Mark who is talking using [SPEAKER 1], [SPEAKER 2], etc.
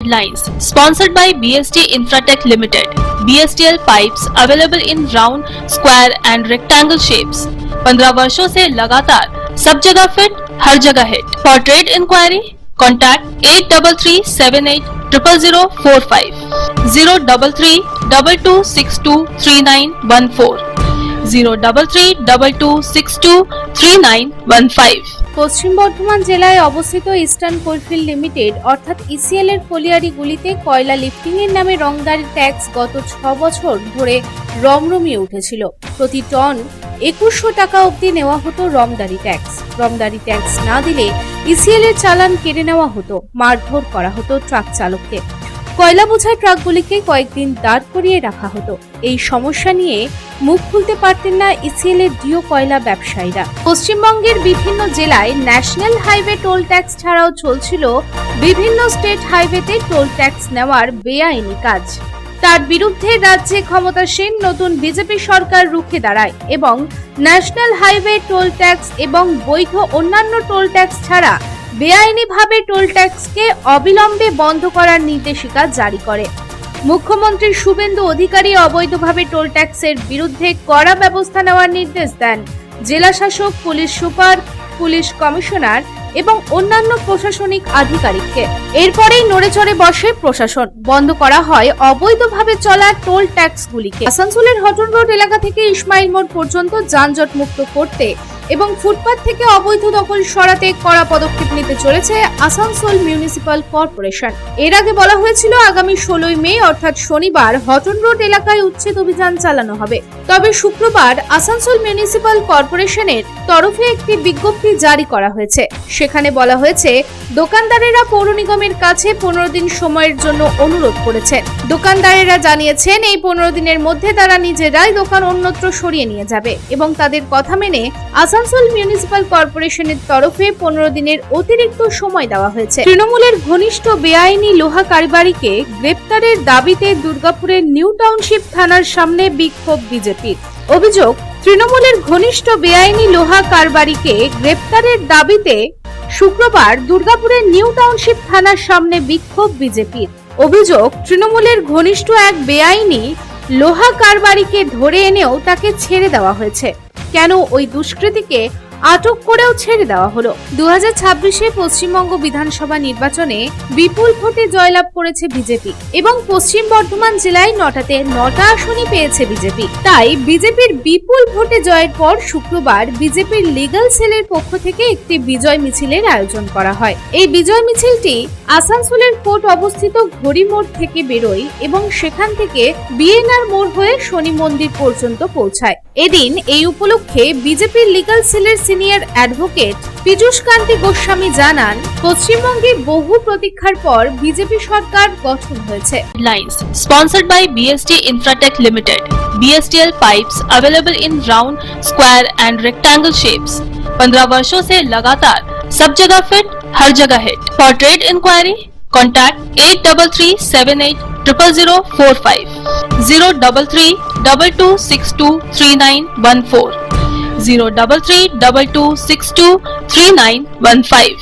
[SPEAKER 1] Lines sponsored by BST Infratech Limited. BSTL pipes available in round, square and rectangle shapes. 15 वर्षों से लगातार सब जगह फिट, हर जगह hit. For trade inquiry, contact 8378000045, 03322623914, 03322623915.
[SPEAKER 2] পশ্চিম বর্ধমান জেলায় অবস্থিত ইস্টার্ন কোলফিল্ড লিমিটেড অর্থাৎ ইসিএল এর কলিয়ারিগুলিতে কয়লা লিফটিং এর নামে রংদারি ট্যাক্স গত 6 বছর ধরে রমরমিয়ে উঠেছিল। প্রতি টন 2100 টাকা অবধি নেওয়া হতো রংদারি ট্যাক্স। রংদারি ট্যাক্স না দিলে ইসিএল এর চালান কেড়ে নেওয়া হতো, মারধর করা হতো ট্রাক চালককে। কয়লা বোঝাই ট্রাকগুলিকে কয়েকদিন দাঁড় করিয়ে রাখা হতো। এই সমস্যা নিয়ে মুখ খুলতে পারতেন না ইসিএল এর ডিও কয়লা ব্যবসায়ীরা। পশ্চিমবঙ্গের বিভিন্ন জেলায় ন্যাশনাল হাইওয়ে টোল ট্যাক্স ছাড়াও চলছিল বিভিন্ন স্টেট হাইওয়েতে টোল ট্যাক্স নেওয়ার বেআইনি কাজ। তার বিরুদ্ধে রাজ্যে ক্ষমতাসীন নতুন বিজেপি সরকার রুখে দাঁড়ায় এবং ন্যাশনাল হাইওয়ে টোল ট্যাক্স এবং বৈধ অন্যান্য টোল ট্যাক্স ছাড়া বেআইনিভাবে টোল ট্যাক্সকে অবিলম্বে বন্ধ করার নির্দেশিকা জারি করে। মুখ্যমন্ত্রী শুভেন্দু অধিকারী অবৈধভাবে টোল ট্যাক্সের বিরুদ্ধে কড়া ব্যবস্থা নেওয়ার নির্দেশ দেন জেলা শাসক, পুলিশ সুপার, পুলিশ কমিশনার এবং অন্যান্য প্রশাসনিক আধিকারিককে। এরপরেই নড়েচড়ে বসে প্রশাসন। বন্ধ করা হয় অবৈধভাবে চলা টোল ট্যাক্সগুলিকে। আসানসোলের হটন রোড এলাকা থেকে ইসমাইল মোড় পর্যন্ত যানজট মুক্ত করতে এবং ফুটপাত থেকে অবৈধ দখল সরাতে কড়া পদক্ষেপ নিতে চলেছে আসানসোল মিউনিসিপাল কর্পোরেশন। এর আগে বলা হয়েছিল আগামী 16 মে অর্থাৎ শনিবার হটন রোড এলাকায় উচ্ছেদ অভিযান চালানো হবে। তবে শুক্রবার আসানসোল মিউনিসিপাল কর্পোরেশনের তরফে একটি বিজ্ঞপ্তি জারি করা হয়েছে। সেখানে বলা হয়েছে দোকানদারেরা পৌর নিগমের কাছে 15 দিন সময়ের জন্য অনুরোধ করেছেন। দোকানদারেরা জানিয়েছেন এই 15 দিনের মধ্যে তারা নিজেরাই দোকান অন্যত্র সরিয়ে নিয়ে যাবে এবং তাদের কথা মেনে আসানসোল মিউনিসিপাল কর্পোরেশনের তরফে 15 দিনের অতিরিক্ত সময় দেওয়া হয়েছে। তৃণমূলের ঘনিষ্ঠ বেআইনি লোহা কারবারিকে গ্রেপ্তারের দাবিতে দুর্গাপুরের নিউ টাউনশিপ থানার সামনে বিক্ষোভ বিজেপির। অভিযোগ, তৃণমূলের ঘনিষ্ঠ বেআইনি লোহা কারবারিকে গ্রেপ্তারের দাবিতে শুক্রবার দুর্গাপুরের নিউ টাউনশিপ থানার সামনে বিক্ষোভ বিজেপির। অভিযোগ, তৃণমূলের ঘনিষ্ঠ এক বেআইনি লোহা কারবারিকে ধরে এনেও তাকে ছেড়ে দেওয়া হয়েছে। কেন ওই দুষ্কৃতীকে আটক করেও ছেড়ে দেওয়া হলো? 2026-এ পশ্চিমবঙ্গ বিধানসভা নির্বাচনে বিপুল ভোটে জয়লাভ করেছে বিজেপি এবং পশ্চিম বর্ধমান জেলায় 9টাতে 9টা আসনই পেয়েছে বিজেপি। তাই বিজেপির বিপুল ভোটে জয়ের পর শুক্রবার বিজেপির লিগ্যাল সেলের পক্ষ থেকে একটি বিজয় মিছিলের আয়োজন করা হয়। এই বিজয় মিছিলটি আসানসোলের কোর্ট অবস্থিত ঘড়ি মোড় থেকে বেরোয় এবং সেখান থেকে বিএনআর মোড় হয়ে শনি মন্দির পর্যন্ত পৌঁছায়। এদিন এই উপলক্ষে বিজেপির লিগ্যাল সেলের সিনিয়র অ্যাডভোকেট পীযূষ কান্তি গোস্বামী জানান, পশ্চিমবঙ্গে বহু প্রতীক্ষার পর বিজেপি সরকার গঠন হয়েছে।
[SPEAKER 1] Lines sponsored by BST Infratech Limited. BSTL pipes available in round, square and rectangle shapes. 15 वर्षों से लगातार सब जगह फिट, हर जगह hit. For trade inquiry, contact 8378000045, 03322623914, 03322623915.